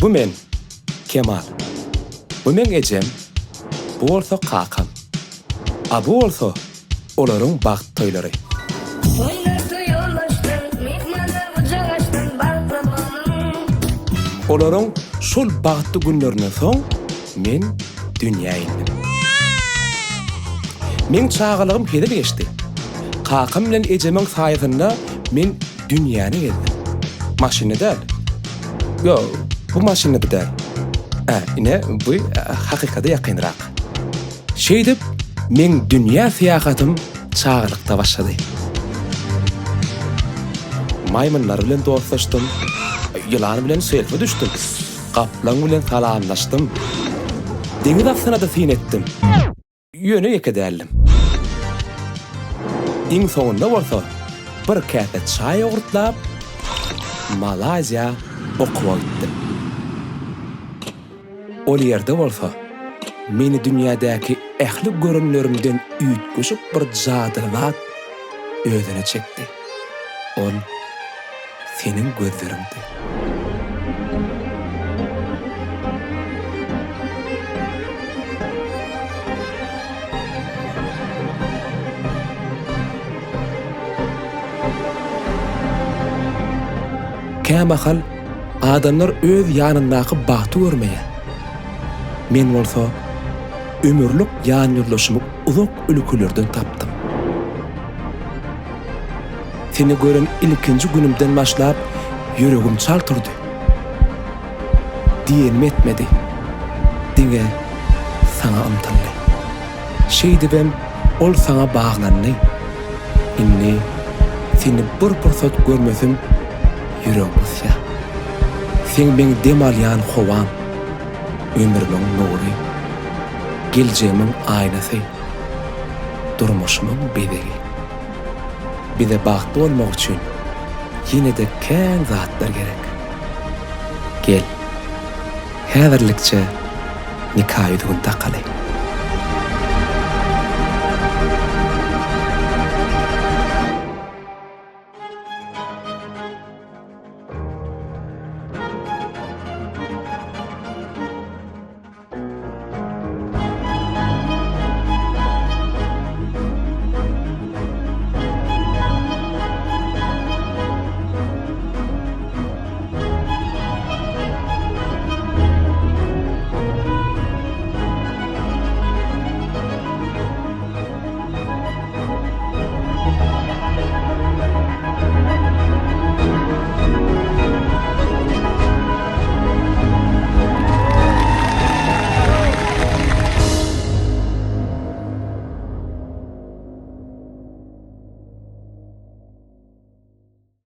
Bu men Kemal. Bu men ejem. Bu bolsa kakam. A bu bolsa olaryň baht toýlary. Olaryň şol bagtly günlerinden soň men dünýäge indim. Men çağalygym pedel geçdi. Kakam bilen ejemin saýasynda men dünýäne geldim. Maşyna däl. Yo, bu maşyna däl. Ine bu hakykata ýakynrak. Şeýdip men dünýä syýahatym çağalykda başlady. Maymunlar bilen dostlaşdym. Yılan bilen selfie düşdüm. Kaplan bilen salamlaşdym. Deňiz asyna da syn etdim. Ýöne ýekedälim. Iň soňunda bolsa bir käte çaý ogurtlap Malaziya okuwa gitdim. Ol ýerde bolsa meni dünýädäki ähli görünlerimden üýtgeşip bir jadyrlat özüne çekdi. Ol senin gözlerimdi. Kämahal adamlar öz ýanyndaky bagty görmeýär. Men bolsa ömürlük ýan ýurlaşymy uzak ülkelerden tapdym. Seni gören ilkinji günümden başlap yüregim çaltyrdy. Diýenim etmedi. Diňe sana ymtyldy. Şeýdibem ol sana baglandy. Inni seni bir pursat görmesim yüregim ýa. Sen meni demalýan howam, ömürlüň nury, geljegimiň aýnasy, durmuşymyň bedegi. Bize bagtly bolmak üçin ýine-de kän zatlar gerek. Gel, häzirlikçe nikahy düğün takaly.